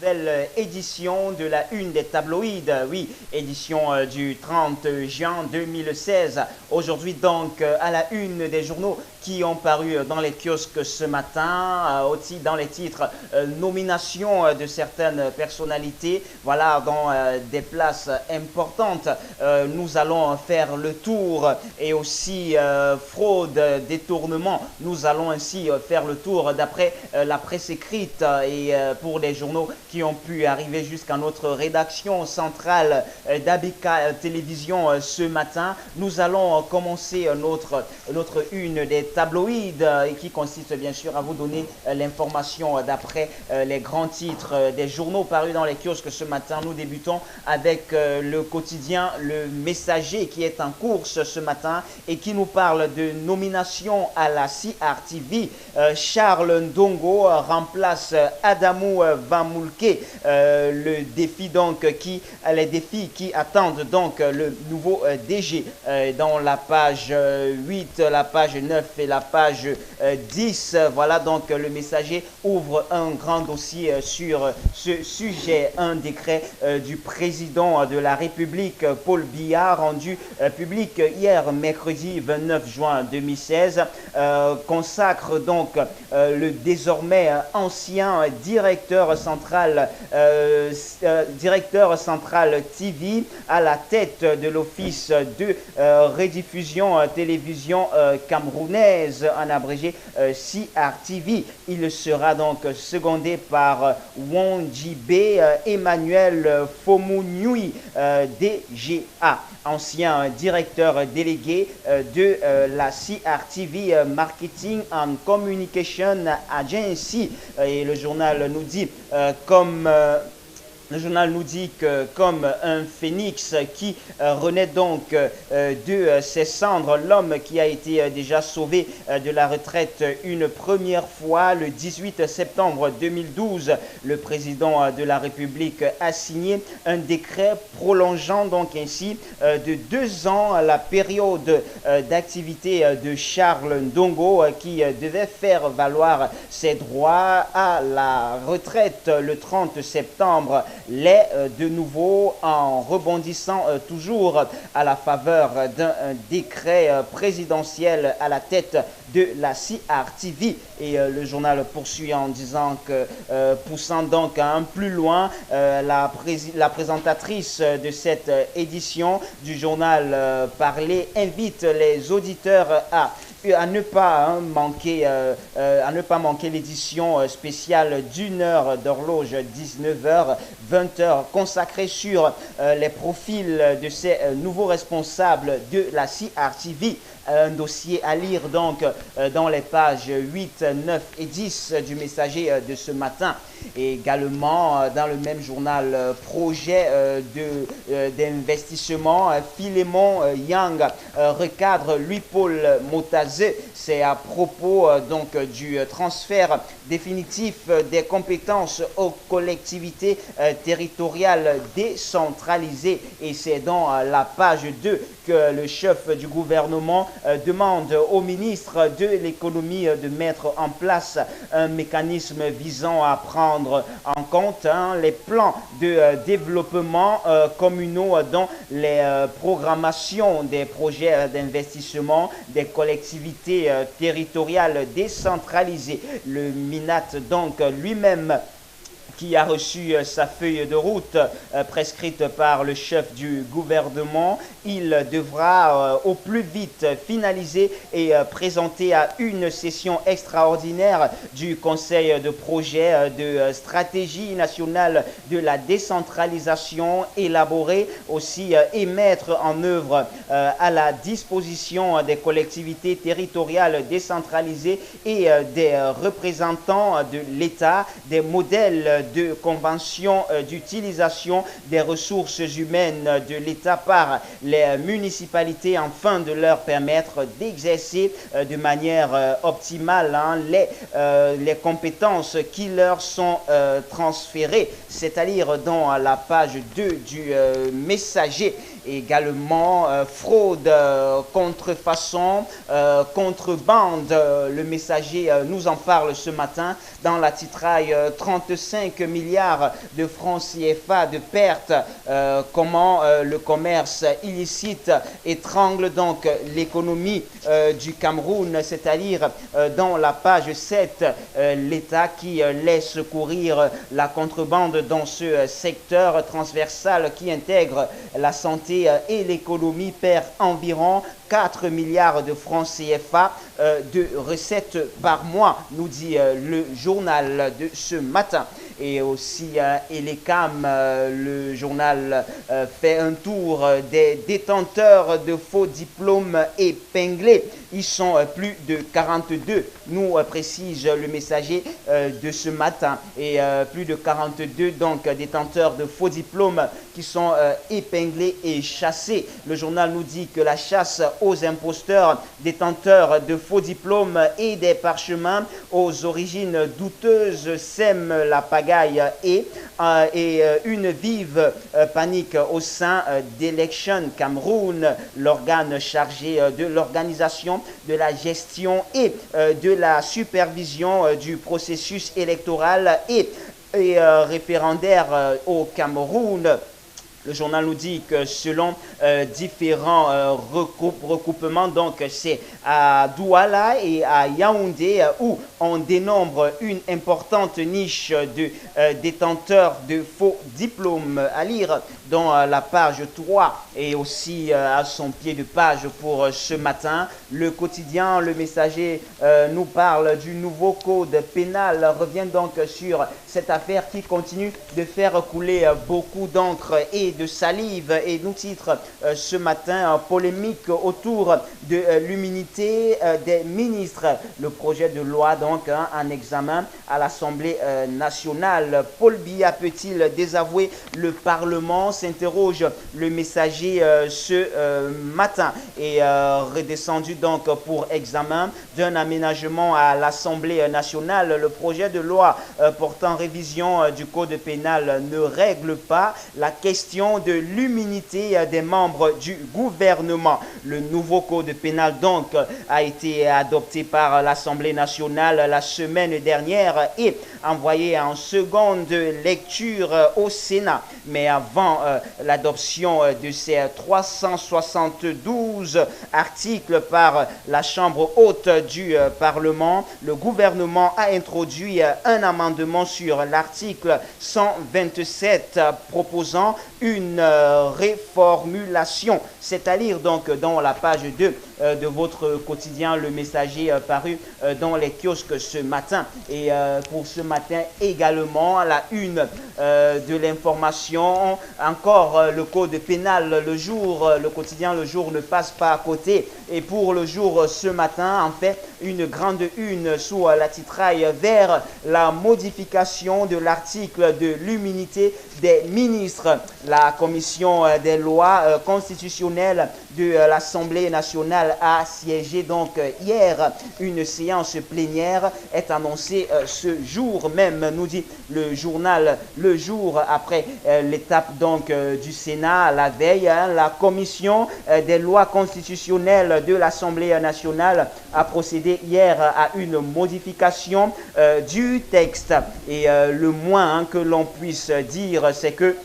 nouvelle édition de la une des tabloïds, oui, édition du 30 juin 2016. Aujourd'hui donc à la une des journaux qui ont paru dans les kiosques ce matin, aussi dans les titres nomination de certaines personnalités, voilà, dans des places importantes. Nous allons faire le tour et aussi fraude, détournement. Nous allons ainsi faire le tour d'après la presse écrite et pour les journaux qui ont pu arriver jusqu'à notre rédaction centrale d'Abika Télévision ce matin. Nous allons commencer notre une des tabloïds et qui consiste bien sûr à vous donner l'information d'après les grands titres des journaux parus dans les kiosques ce matin. Nous débutons avec le quotidien Le Messager qui est en course ce matin et qui nous parle de nomination à la CRTV. Charles Ndongo remplace Adamou Vamulke. Les défis qui attendent donc le nouveau DG dans la page 8, la page 9 et la page 10. Voilà donc Le Messager ouvre un grand dossier sur ce sujet. Un décret du président de la République, Paul Biya, rendu public hier mercredi 29 juin 2016, consacre donc le désormais ancien directeur central TV à la tête de l'office de rediffusion télévision camerounaise, en abrégé CRTV. Il sera donc secondé par Wonjibe Emmanuel Fomuniui, DGA, ancien directeur délégué de la CRTV Marketing and Communication Agency. Et le journal nous dit que comme un phénix qui renaît donc de ses cendres, l'homme qui a été déjà sauvé de la retraite une première fois le 18 septembre 2012, le président de la République a signé un décret prolongeant donc ainsi de 2 ans la période d'activité de Charles Ndongo qui devait faire valoir ses droits à la retraite le 30 septembre. L'est de nouveau en rebondissant toujours à la faveur d'un décret présidentiel à la tête de la CRTV. Et le journal poursuit en disant que, poussant donc un plus loin, la présentatrice de cette édition du journal Parler invite les auditeurs à ne pas manquer l'édition spéciale d'1 heure d'horloge 19h 20h consacrée sur les profils de ces nouveaux responsables de la CRTV. Un dossier à lire donc dans les pages 8, 9 et 10 du Messager de ce matin. Et également dans le même journal, projet d'investissement, Philémon Yang recadre Louis-Paul Motazé. C'est à propos donc du transfert définitif des compétences aux collectivités territoriales décentralisées. Et c'est dans la page 2 que le chef du gouvernement demande au ministre de l'économie de mettre en place un mécanisme visant à prendre en compte les plans de développement communaux dans les programmations des projets d'investissement des collectivités territoriales décentralisées. Le MINAT donc lui-même qui a reçu sa feuille de route prescrite par le chef du gouvernement. Il devra au plus vite finaliser et présenter à une session extraordinaire du Conseil de projet de stratégie nationale de la décentralisation, élaborer aussi et mettre en œuvre à la disposition des collectivités territoriales décentralisées et des représentants de l'État des modèles de convention d'utilisation des ressources humaines de l'État par les municipalités afin de leur permettre d'exercer de manière optimale les compétences qui leur sont transférées. C'est à dire dans la page 2 du Messager. Également fraude, contrefaçon, contrebande. Le Messager nous en parle ce matin dans la titraille 35 5 milliards de francs CFA de pertes. Comment le commerce illicite étrangle donc l'économie du Cameroun, c'est-à-dire dans la page 7, l'État qui laisse courir la contrebande dans ce secteur transversal qui intègre la santé et l'économie perd environ 4 milliards de francs CFA de recettes par mois, nous dit le journal de ce matin. Et aussi Elecam, le journal fait un tour des détenteurs de faux diplômes épinglés. Ils sont plus de 42, nous précise le messager de ce matin. Et plus de 42 donc détenteurs de faux diplômes qui sont épinglés et chassés. Le journal nous dit que la chasse aux imposteurs, détenteurs de faux diplômes et des parchemins aux origines douteuses sème la pagaille et une vive panique au sein d'Election Cameroun, l'organe chargé de l'organisation, de la gestion et de la supervision du processus électoral et référendaire au Cameroun. Le journal nous dit que selon différents recoupements, donc c'est à Douala et à Yaoundé où on dénombre une importante niche de détenteurs de faux diplômes, à lire dans la page 3 et aussi à son pied de page pour ce matin. Le quotidien, le messager nous parle du nouveau code pénal, revient donc sur cette affaire qui continue de faire couler beaucoup d'encre et de salive et nous titre ce matin polémique autour de l'immunité des ministres. Le projet de loi donc en examen à l'Assemblée nationale. Paul Biya peut-il désavouer le Parlement, s'interroge le messager ce matin, et redescendu donc pour examen d'un aménagement à l'Assemblée nationale. Le projet de loi portant révision du code pénal ne règle pas la question de l'immunité des membres du gouvernement. Le nouveau code pénal donc a été adopté par l'Assemblée nationale la semaine dernière et envoyé en seconde lecture au Sénat. Mais avant l'adoption de ces 372 articles par la Chambre haute du Parlement, le gouvernement a introduit un amendement sur l'article 127 proposant une réformulation. C'est à lire donc dans la page 2 de votre quotidien Le Messager paru dans les kiosques ce matin. Et pour ce matin également, à la une de l'information, encore le code pénal, le jour, le quotidien Le Jour ne passe pas à côté. Et pour le jour ce matin, en fait, une grande une sous la titraille vers la modification de l'article de l'immunité des ministres. La commission des lois constitutionnelles de l'Assemblée nationale a siégé donc hier. Une séance plénière est annoncée ce jour même, nous dit le journal Le Jour, après l'étape donc du Sénat la veille. La commission des lois constitutionnelles de l'Assemblée nationale a procédé hier à une modification du texte. Et le moins que l'on puisse dire, c'est que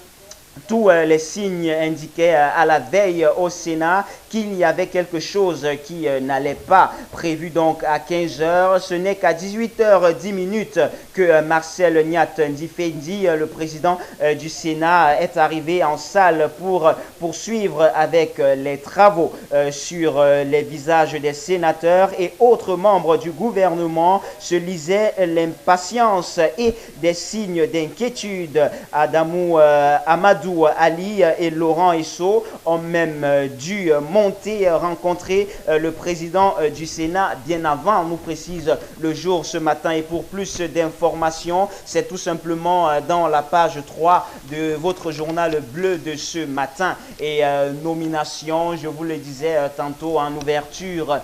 tous les signes indiquaient à la veille au Sénat qu'il y avait quelque chose qui n'allait pas. Prévu donc à 15 h, ce n'est qu'à 18h10 que Marcel Niat Ndifendi, le président du Sénat, est arrivé en salle pour poursuivre avec les travaux. Sur les visages des sénateurs et autres membres du gouvernement se lisait l'impatience et des signes d'inquiétude. Amadou Ali et Laurent Esso ont même dû monter rencontrer le président du Sénat bien avant, nous précise Le Jour ce matin. Et pour plus d'informations, c'est tout simplement dans la page 3 de votre journal bleu de ce matin. Et nomination, je vous le disais tantôt en ouverture,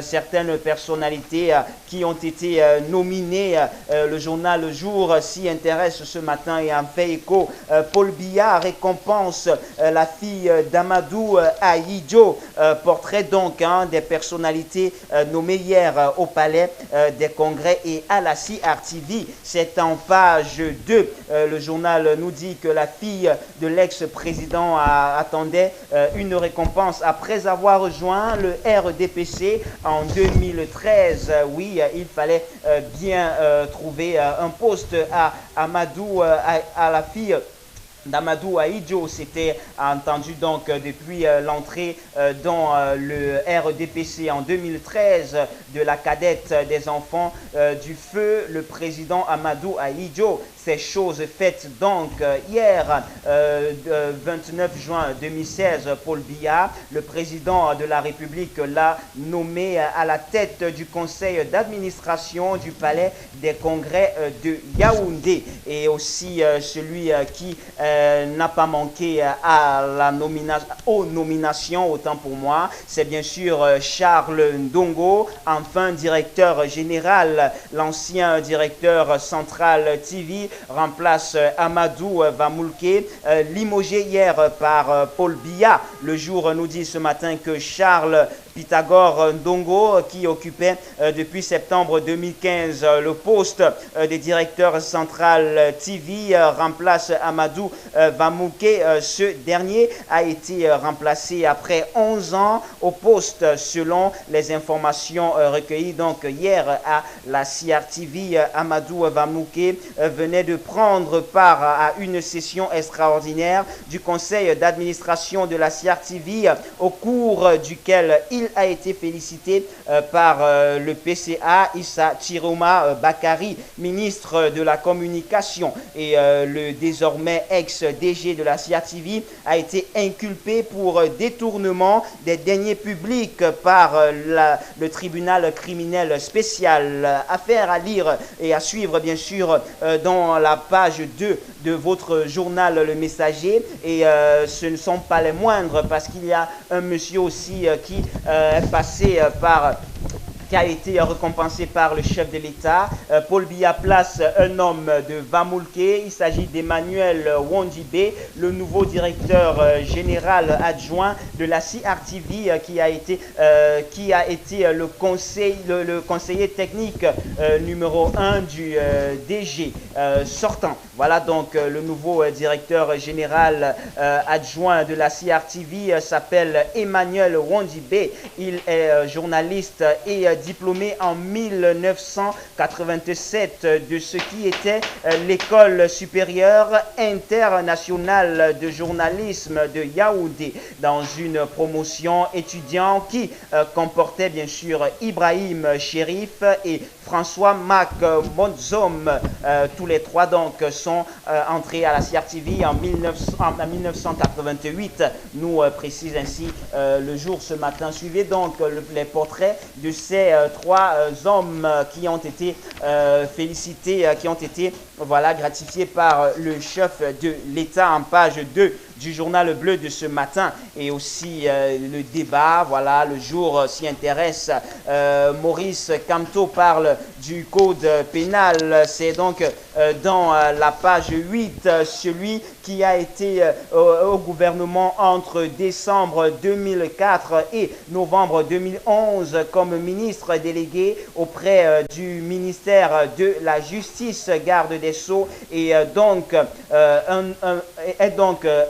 certaines personnalités qui ont été nominées. Le journal Le Jour s'y intéresse ce matin et en fait écho. Paul Biya FIFA récompense la fille d'Amadou Ahidjo. Portrait donc des personnalités nommées hier au Palais des Congrès et à la CRTV. C'est en page 2. Le journal nous dit que la fille de l'ex-président attendait une récompense après avoir rejoint le RDPC en 2013. Oui, il fallait bien trouver un poste à Amadou, à la fille d'Amadou Ahidjo. S'était entendu donc depuis l'entrée dans le RDPC en 2013 de la cadette des enfants du feu, le président Amadou Ahidjo. Ces choses faites donc hier, 29 juin 2016, Paul Biya, le président de la République, l'a nommé à la tête du conseil d'administration du Palais des Congrès de Yaoundé. Et aussi celui qui n'a pas manqué à aux nominations, autant pour moi, c'est bien sûr Charles Ndongo, enfin directeur général. L'ancien directeur central TV remplace Amadou Vamoulke, limogé hier par Paul Biya. Le jour nous dit ce matin que Charles Pythagore Ndongo, qui occupait depuis septembre 2015 le poste de directeur central TV, remplace Amadou Vamoulke. Ce dernier a été remplacé après 11 ans au poste selon les informations recueillies donc hier à la CRTV. Amadou Vamoulke venait de prendre part à une session extraordinaire du conseil d'administration de la CRTV au cours duquel il a été félicité par le PCA Issa Chiroma Bakari, ministre de la Communication, et le désormais ex-DG de la CRTV a été inculpé pour détournement des deniers publics par le tribunal criminel spécial. Affaire à lire et à suivre bien sûr dans la page 2 de votre journal Le Messager, et ce ne sont pas les moindres, parce qu'il y a un monsieur aussi qui est passé qui a été récompensé par le chef de l'État. Paul Biya place un homme de Vamoulke. Il s'agit d'Emmanuel Wondibe, le nouveau directeur général adjoint de la CRTV, qui a été le conseiller technique numéro 1 du DG sortant. Voilà donc le nouveau directeur général adjoint de la CRTV s'appelle Emmanuel Wondibe. Il est journaliste et diplômé en 1987 de ce qui était l'école supérieure internationale de journalisme de Yaoundé, dans une promotion étudiant qui comportait bien sûr Ibrahim Chérif et François Mac Monzom. Tous les trois donc sont entrés à la CRTV en 1988, nous précise ainsi le jour ce matin. Suivez donc les portraits de ces trois hommes qui ont été félicités, qui ont été gratifiés par le chef de l'État en page 2 du journal bleu de ce matin. Et aussi le débat, le jour s'y intéresse. Maurice Kamto parle du code pénal. C'est donc dans la page 8, celui qui a été au gouvernement entre décembre 2004 et novembre 2011 comme ministre délégué auprès du ministère de la Justice, garde des Sceaux, et donc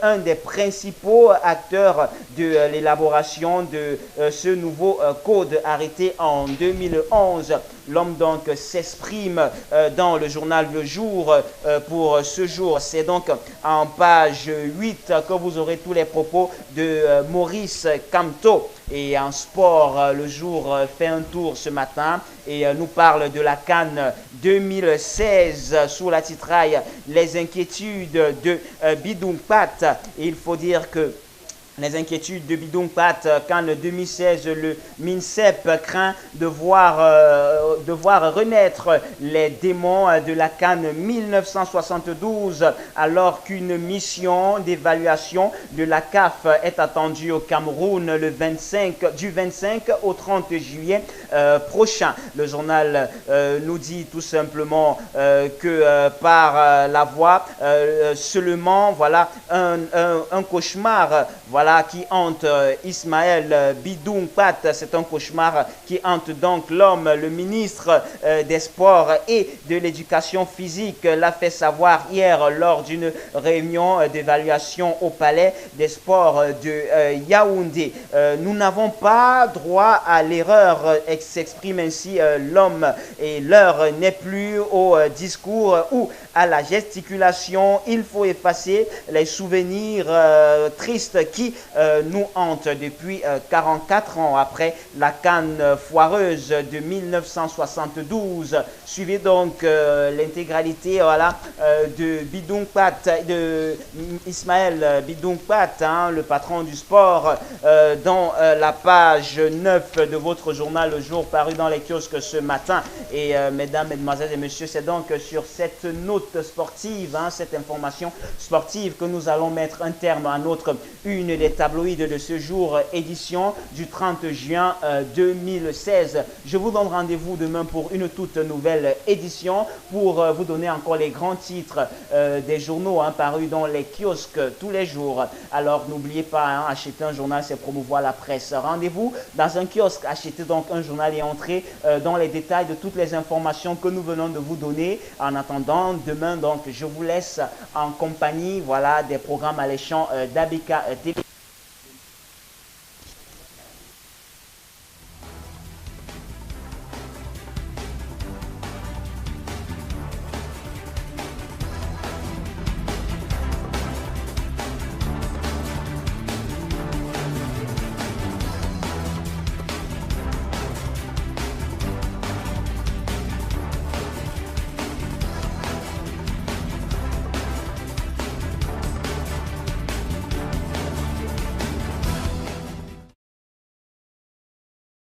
un des principaux acteurs de l'élaboration de ce nouveau code arrêté en 2011. L'homme donc s'exprime dans le journal Le Jour pour ce jour. C'est donc en page 8 que vous aurez tous les propos de Maurice Kamto. Et en sport, Le Jour fait un tour ce matin et nous parle de la CAN 2016 sous la titraille Les inquiétudes de Bidoumpate. Il faut dire que Les inquiétudes de Bidon Pat, qu'en 2016, le MINSEP craint de voir renaître les démons de la CAN 1972, alors qu'une mission d'évaluation de la CAF est attendue au Cameroun du 25 au 30 juillet prochain. Le journal nous dit tout simplement que par la voix seulement, voilà, un cauchemar, voilà, qui hante Ismaël Bidon Pat. C'est un cauchemar qui hante donc l'homme. Le ministre des Sports et de l'Éducation physique l'a fait savoir hier lors d'une réunion d'évaluation au Palais des Sports de Yaoundé. Nous n'avons pas droit à l'erreur, s'exprime ainsi l'homme, et l'heure n'est plus au discours ou à la gesticulation. Il faut effacer les souvenirs tristes qui nous hantent depuis 44 ans après la canne foireuse de 1972. Suivez donc l'intégralité, voilà, de Bidon Pat, de Ismaël Bidon Pat, hein, le patron du sport, dans la page 9 de votre journal Le Jour, paru dans les kiosques ce matin. Et mesdames, mesdemoiselles et messieurs, c'est donc sur cette note sportive, hein, cette information sportive, que nous allons mettre un terme à notre une des tabloïdes de ce jour, édition du 30 juin 2016. Je vous donne rendez-vous demain pour une toute nouvelle édition, pour vous donner encore les grands titres des journaux, hein, parus dans les kiosques tous les jours. Alors n'oubliez pas, hein, acheter un journal, c'est promouvoir la presse. Rendez-vous dans un kiosque, achetez donc un journal et entrez dans les détails de toutes les informations que nous venons de vous donner. En attendant, demain, donc, je vous laisse en compagnie, voilà, des programmes alléchants d'ABK TV.